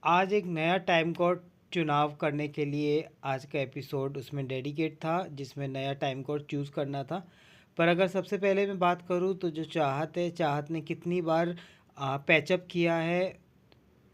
आज एक नया टाइम कोड चुनाव करने के लिए आज का एपिसोड उसमें डेडिकेट था, जिसमें नया टाइम कोड चूज़ करना था। पर अगर सबसे पहले मैं बात करूँ तो जो चाहत ने कितनी बार पैचअप किया है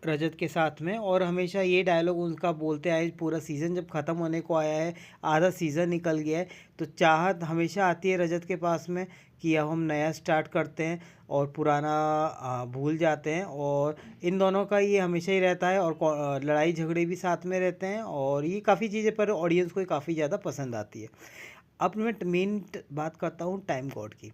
रजत के साथ में, और हमेशा ये डायलॉग उनका बोलते आए। पूरा सीज़न जब ख़त्म होने को आया है, आधा सीज़न निकल गया है, तो चाहत हमेशा आती है रजत के पास में कि अब हम नया स्टार्ट करते हैं और पुराना भूल जाते हैं। और इन दोनों का ये हमेशा ही रहता है, और लड़ाई झगड़े भी साथ में रहते हैं, और ये काफ़ी चीज़ें पर ऑडियंस को काफ़ी ज़्यादा पसंद आती है। अब मैं मेन बात करता हूँ टाइम कोड की।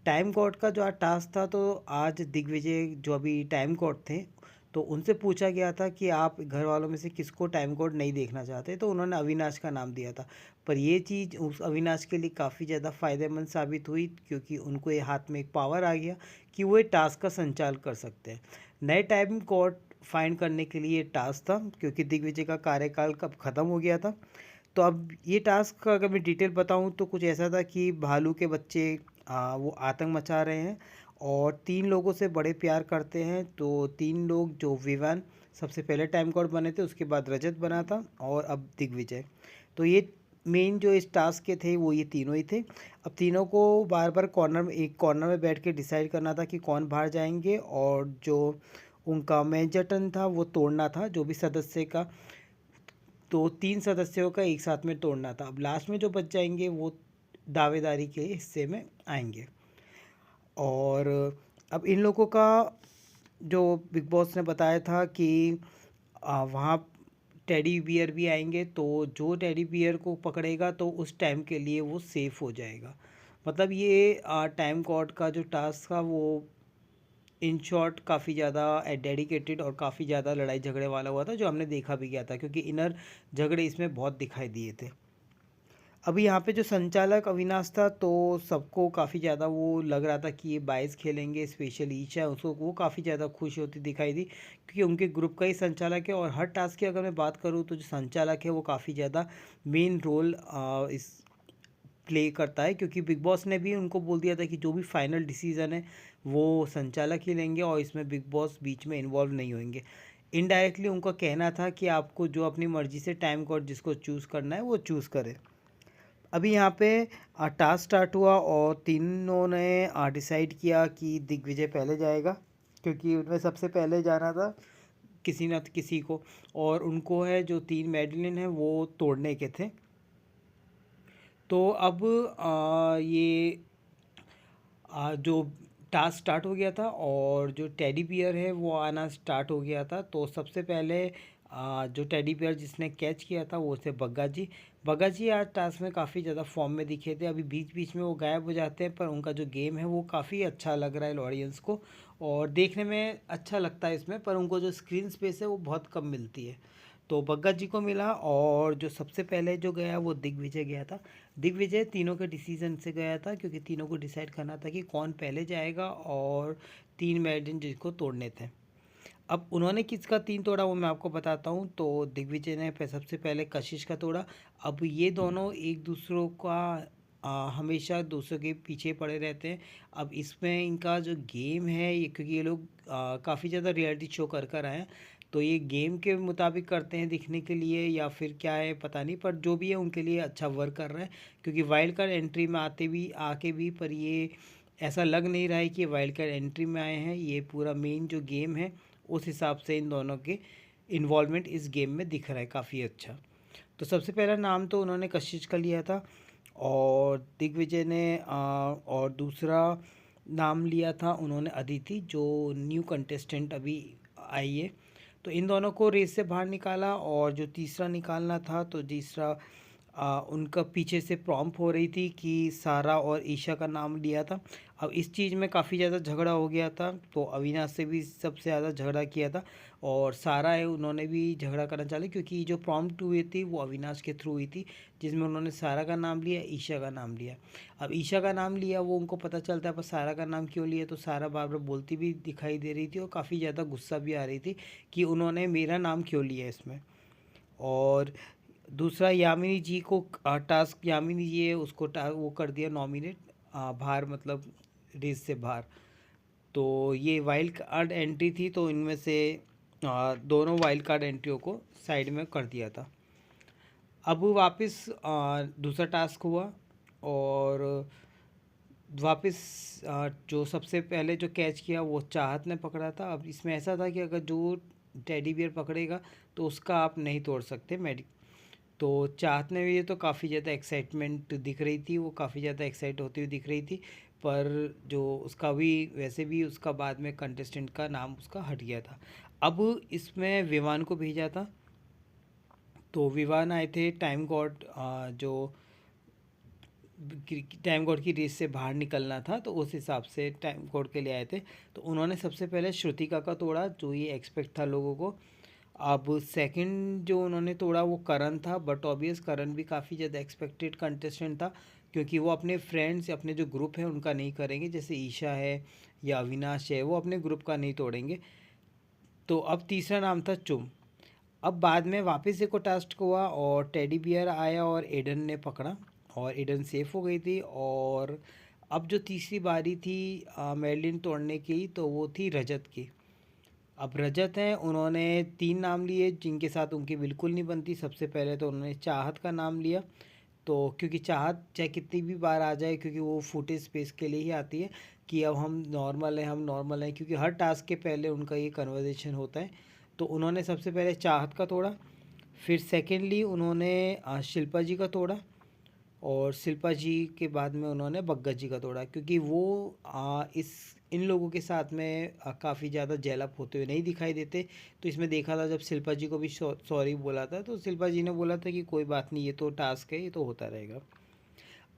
टाइम कोड का जो आज टास्क था, तो आज दिग्विजय जो अभी टाइम कोड थे, तो उनसे पूछा गया था कि आप घर वालों में से किसको टाइम कोड नहीं देखना चाहते, तो उन्होंने अविनाश का नाम दिया था। पर ये चीज़ उस अविनाश के लिए काफ़ी ज़्यादा फ़ायदेमंद साबित हुई, क्योंकि उनको ये हाथ में एक पावर आ गया कि वो ये टास्क का संचालन कर सकते हैं। नए टाइम कोड फाइंड करने के लिए ये टास्क था, क्योंकि दिग्विजय का कार्यकाल कब ख़त्म हो गया था। तो अब ये टास्क का अगर मैं डिटेल बताऊं तो कुछ ऐसा था कि भालू के बच्चे वो आतंक मचा रहे हैं, और तीन लोगों से बड़े प्यार करते हैं। तो तीन लोग, जो विवान सबसे पहले टाइम कोड बने थे, उसके बाद रजत बना था, और अब दिग्विजय। तो ये मेन जो इस टास्क के थे वो ये तीनों ही थे। अब तीनों को बार बार एक कॉर्नर में बैठ के डिसाइड करना था कि कौन बाहर जाएंगे, और जो उनका मैनहट्टन था वो तोड़ना था, जो भी सदस्य का। तो तीन सदस्यों का एक साथ में तोड़ना था। अब लास्ट में जो बच जाएंगे वो दावेदारी के हिस्से में आएंगे। और अब इन लोगों का जो बिग बॉस ने बताया था कि वहाँ टेडी बियर भी आएंगे, तो जो टेडी बियर को पकड़ेगा तो उस टाइम के लिए वो सेफ हो जाएगा। मतलब ये टाइम कॉर्ड का जो टास्क था वो इन शॉर्ट काफ़ी ज़्यादा डेडिकेटेड और काफ़ी ज़्यादा लड़ाई झगड़े वाला हुआ था, जो हमने देखा भी गया था, क्योंकि इनर झगड़े इसमें बहुत दिखाई दिए थे। अभी यहाँ पे जो संचालक अविनाश था, तो सबको काफ़ी ज़्यादा वो लग रहा था कि ये 22 खेलेंगे, स्पेशली ईशा, उसको वो काफ़ी ज़्यादा खुश होती दिखाई दी, क्योंकि उनके ग्रुप का ही संचालक है। और हर टास्क की अगर मैं बात करूँ तो जो संचालक है वो काफ़ी ज़्यादा मेन रोल इस प्ले करता है, क्योंकि बिग बॉस ने भी उनको बोल दिया था कि जो भी फाइनल डिसीजन है वो संचालक ही लेंगे, और इसमें बिग बॉस बीच में इन्वॉल्व नहीं होंगे। इनडायरेक्टली उनका कहना था कि आपको जो अपनी मर्ज़ी से टाइम कोड जिसको चूज़ करना है वो चूज़ करें। अभी यहाँ पे टास्क स्टार्ट हुआ, और तीनों ने डिसाइड किया कि दिग्विजय पहले जाएगा, क्योंकि उनमें सबसे पहले जाना था किसी न किसी को। और उनको है जो तीन मेडलिन है वो तोड़ने के थे। तो अब ये जो टास्क स्टार्ट हो गया था, और जो टेडी बियर है वो आना स्टार्ट हो गया था। तो सबसे पहले जो टेडी बियर जिसने कैच किया था वो थे बग्गा जी। बग्गा जी आज टास्क में काफ़ी ज़्यादा फॉर्म में दिखे थे। अभी बीच बीच में वो गायब हो जाते हैं, पर उनका जो गेम है वो काफ़ी अच्छा लग रहा है ऑडियंस को, और देखने में अच्छा लगता है इसमें। पर उनको जो स्क्रीन स्पेस है वो बहुत कम मिलती है, तो बग्गा जी को मिला। और जो सबसे पहले जो गया वो दिग्विजय गया था। दिग्विजय तीनों के डिसीजन से गया था, क्योंकि तीनों को डिसाइड करना था कि कौन पहले जाएगा, और तीन मेडन जिसको तोड़ने थे। अब उन्होंने किसका तीन तोड़ा वो मैं आपको बताता हूँ। तो दिग्विजय ने सबसे पहले कशिश का तोड़ा। अब ये दोनों एक दूसरों का हमेशा दूसरों के पीछे पड़े रहते हैं। अब इसमें इनका जो गेम है, ये क्योंकि ये लोग काफ़ी ज़्यादा रियलिटी शो कर कर आए हैं, तो ये गेम के मुताबिक करते हैं दिखने के लिए, या फिर क्या है पता नहीं, पर जो भी है उनके लिए अच्छा वर्क कर रहा है। क्योंकि वाइल्ड कार्ड एंट्री में आके भी पर ये ऐसा लग नहीं रहा है कि ये वाइल्ड कार्ड एंट्री में आए हैं। ये पूरा मेन जो गेम है उस हिसाब से इन दोनों के इन्वॉल्वमेंट इस गेम में दिख रहा है काफ़ी अच्छा। तो सबसे पहला नाम तो उन्होंने कशिश का लिया था, और दिग्विजय ने और दूसरा नाम लिया था उन्होंने अदिति, जो न्यू कंटेस्टेंट अभी आई है। तो इन दोनों को रेस से बाहर निकाला, और जो तीसरा निकालना था, तो तीसरा उनका पीछे से प्रॉम्प्ट हो रही थी कि सारा और ईशा का नाम लिया था। अब इस चीज़ में काफ़ी ज़्यादा झगड़ा हो गया था, तो अविनाश से भी सबसे ज़्यादा झगड़ा किया था, और सारा है उन्होंने भी झगड़ा करना चाहा, क्योंकि जो प्रॉम्प्ट हुई थी वो अविनाश के थ्रू हुई थी, जिसमें उन्होंने सारा का नाम लिया, ईशा का नाम लिया। अब ईशा का नाम लिया वो उनको पता चलता है, पर सारा का नाम क्यों लिया, तो सारा बार बार बोलती भी दिखाई दे रही थी, और काफ़ी ज़्यादा गुस्सा भी आ रही थी कि उन्होंने मेरा नाम क्यों लिया इसमें। और दूसरा यामिनी जी को टास्क, यामिनी जी है उसको वो कर दिया नॉमिनेट बाहर, मतलब रेस से बाहर। तो ये वाइल्ड कार्ड एंट्री थी, तो इनमें से दोनों वाइल्ड कार्ड एंट्रियों को साइड में कर दिया था। अब वापस दूसरा टास्क हुआ और वापस जो सबसे पहले जो कैच किया वो चाहत ने पकड़ा था। अब इसमें ऐसा था कि अगर जो टेडी बियर पकड़ेगा तो उसका आप नहीं तोड़ सकते मेडिक। तो चाहत ने भी ये तो काफ़ी ज़्यादा एक्साइटमेंट दिख रही थी, वो काफ़ी ज़्यादा एक्साइट होती हुई दिख रही थी। पर जो उसका भी वैसे भी उसका बाद में कंटेस्टेंट का नाम उसका हट गया था। अब इसमें विवान को भेजा था। तो विवान आए थे टाइम गॉड, जो टाइम गॉड की रेस से बाहर निकलना था, तो उस हिसाब से टाइम गॉड के लिए आए थे। तो उन्होंने सबसे पहले श्रुतिका का तोड़ा, जो ये एक्सपेक्ट था लोगों को। अब सेकंड जो उन्होंने तोड़ा वो करण था, बट ऑब्वियस करण भी काफ़ी ज़्यादा एक्सपेक्टेड कंटेस्टेंट था, क्योंकि वो अपने फ्रेंड्स अपने जो ग्रुप है उनका नहीं करेंगे। जैसे ईशा है या अविनाश है, वो अपने ग्रुप का नहीं तोड़ेंगे। तो अब तीसरा नाम था चुम। अब बाद में वापस एक और टास्क हुआ और टेडी बियर आया और एडन ने पकड़ा और एडन सेफ हो गई थी। और अब जो तीसरी बारी थी मेरलिन तोड़ने की, तो वो थी रजत की। अब रजत हैं, उन्होंने 3 नाम लिए जिनके साथ उनकी बिल्कुल नहीं बनती। सबसे पहले तो उन्होंने चाहत का नाम लिया। तो क्योंकि चाहत चाहे कितनी भी बार आ जाए, क्योंकि वो फुटेज स्पेस के लिए ही आती है कि अब हम नॉर्मल हैं, हम नॉर्मल हैं, क्योंकि हर टास्क के पहले उनका ये कन्वर्जेशन होता है। तो उन्होंने सबसे पहले चाहत का तोड़ा। फिर सेकेंडली उन्होंने शिल्पा जी का तोड़ा। और शिल्पा जी के बाद में उन्होंने बग्गा जी का तोड़ा, क्योंकि वो इस इन लोगों के साथ में काफ़ी ज़्यादा जेलअप होते हुए नहीं दिखाई देते। तो इसमें देखा था जब शिल्पा जी को भी सॉरी बोला था, तो शिल्पा जी ने बोला था कि कोई बात नहीं, ये तो टास्क है, ये तो होता रहेगा।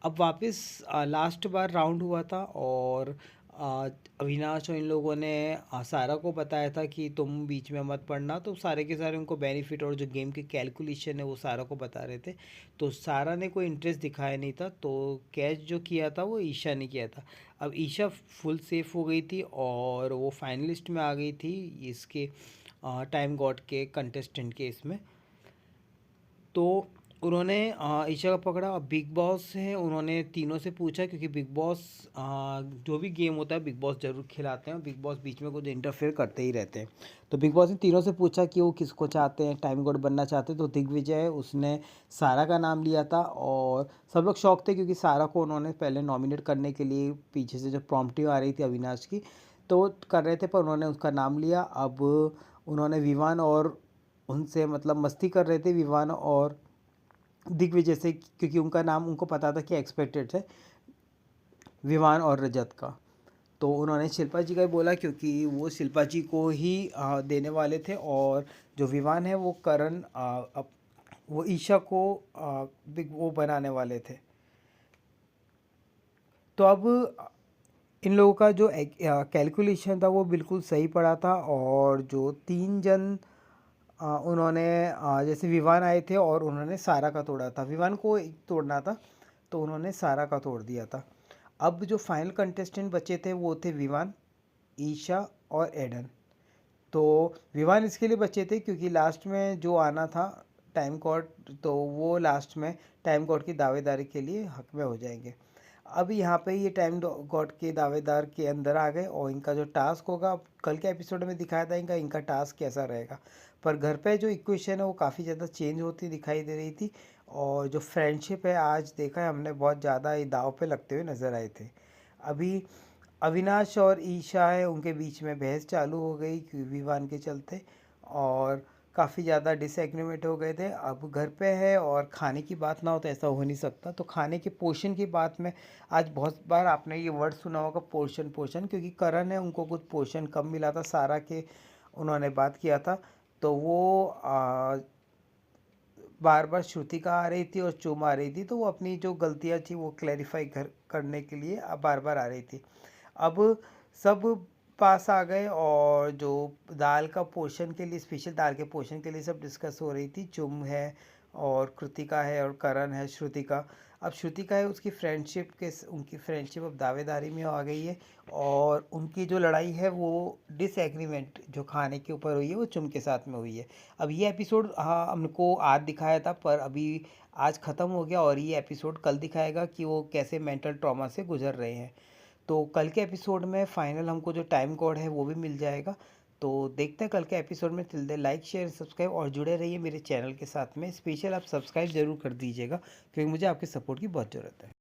अब वापस लास्ट बार राउंड हुआ था और अविनाश और इन लोगों ने सारा को बताया था कि तुम बीच में मत पड़ना। तो सारे के सारे उनको बेनिफिट और जो गेम की कैलकुलेशन है वो सारा को बता रहे थे। तो सारा ने कोई इंटरेस्ट दिखाया नहीं था, तो कैच जो किया था वो ईशा ने किया था। अब ईशा फुल सेफ हो गई थी और वो फाइनलिस्ट में आ गई थी इसके टाइम गॉड के कंटेस्टेंट के इसमें। तो उन्होंने ईशा का पकड़ा। अब बिग बॉस है, उन्होंने तीनों से पूछा, क्योंकि बिग बॉस जो भी गेम होता है बिग बॉस ज़रूर खिलाते हैं, बिग बॉस बीच में कुछ इंटरफेयर करते ही रहते हैं। तो बिग बॉस ने तीनों से पूछा कि वो किसको चाहते हैं, टाइम गॉड बनना चाहते हैं। तो दिग्विजय उसने सारा का नाम लिया था और सब लोग शौक थे, क्योंकि सारा को उन्होंने पहले नॉमिनेट करने के लिए पीछे से जो प्रॉम्प्टिंग आ रही थी अविनाश की, तो वो कर रहे थे, पर उन्होंने उसका नाम लिया। अब उन्होंने विवान और उनसे मतलब मस्ती कर रहे थे विवान और दिग्विजय से, क्योंकि उनका नाम उनको पता था कि एक्सपेक्टेड है विवान और रजत का। तो उन्होंने शिल्पा जी का ही बोला, क्योंकि वो शिल्पा जी को ही देने वाले थे। और जो विवान है वो करण वो ईशा को बिग वो बनाने वाले थे। तो अब इन लोगों का जो कैलकुलेशन था वो बिल्कुल सही पड़ा था। और जो 3 जन उन्होंने जैसे विवान आए थे और उन्होंने सारा का तोड़ा था, विवान को एक तोड़ना था, तो उन्होंने सारा का तोड़ दिया था। अब जो फाइनल कंटेस्टेंट बचे थे वो थे विवान, ईशा और एडन। तो विवान इसके लिए बचे थे क्योंकि लास्ट में जो आना था टाइम कॉर्ड, तो वो लास्ट में टाइम कॉर्ड की दावेदारी के लिए हक में हो जाएंगे। अब यहाँ पे ये टाइम गॉड के दावेदार के अंदर आ गए और इनका जो टास्क होगा, कल के एपिसोड में दिखाया था इनका इनका टास्क कैसा रहेगा। पर घर पे जो इक्वेशन है वो काफ़ी ज़्यादा चेंज होती दिखाई दे रही थी। और जो फ्रेंडशिप है आज देखा है हमने बहुत ज़्यादा ये दाव पे लगते हुए नज़र आए थे। अभी अविनाश और ईशा है उनके बीच में बहस चालू हो गई विवान के चलते, और काफ़ी ज़्यादा डिसएग्रीमेंट हो गए थे। अब घर पे है और खाने की बात ना हो तो ऐसा हो नहीं सकता। तो खाने के पोर्शन की बात में आज बहुत बार आपने ये वर्ड सुना होगा, पोर्शन पोर्शन, क्योंकि करण है उनको कुछ पोर्शन कम मिला था सारा के, उन्होंने बात किया था। तो वो बार बार श्रुतिका आ रही थी और चुम आ रही थी, तो वो अपनी जो गलतियाँ थी वो क्लैरिफाई करने के लिए अब बार बार आ रही थी। अब सब पास आ गए और जो दाल का पोर्शन के लिए, स्पेशल दाल के पोर्शन के लिए सब डिस्कस हो रही थी। चुम है और कृतिका है और करण है, श्रुतिका। अब श्रुतिका है उसकी फ्रेंडशिप के उनकी फ्रेंडशिप अब दावेदारी में आ गई है। और उनकी जो लड़ाई है वो डिसएग्रीमेंट जो खाने के ऊपर हुई है वो चुम के साथ में हुई है। अब ये एपिसोड हाँ हमको आज दिखाया था, पर अभी आज ख़त्म हो गया और ये एपिसोड कल दिखाएगा कि वो कैसे मेंटल ट्रॉमा से गुजर रहे हैं। तो कल के एपिसोड में फाइनल हमको जो टाइम कोड है वो भी मिल जाएगा। तो देखते हैं कल के एपिसोड में। Till then like share subscribe और जुड़े रहिए मेरे चैनल के साथ में। स्पेशल आप सब्सक्राइब ज़रूर कर दीजिएगा क्योंकि मुझे आपके सपोर्ट की बहुत ज़रूरत है।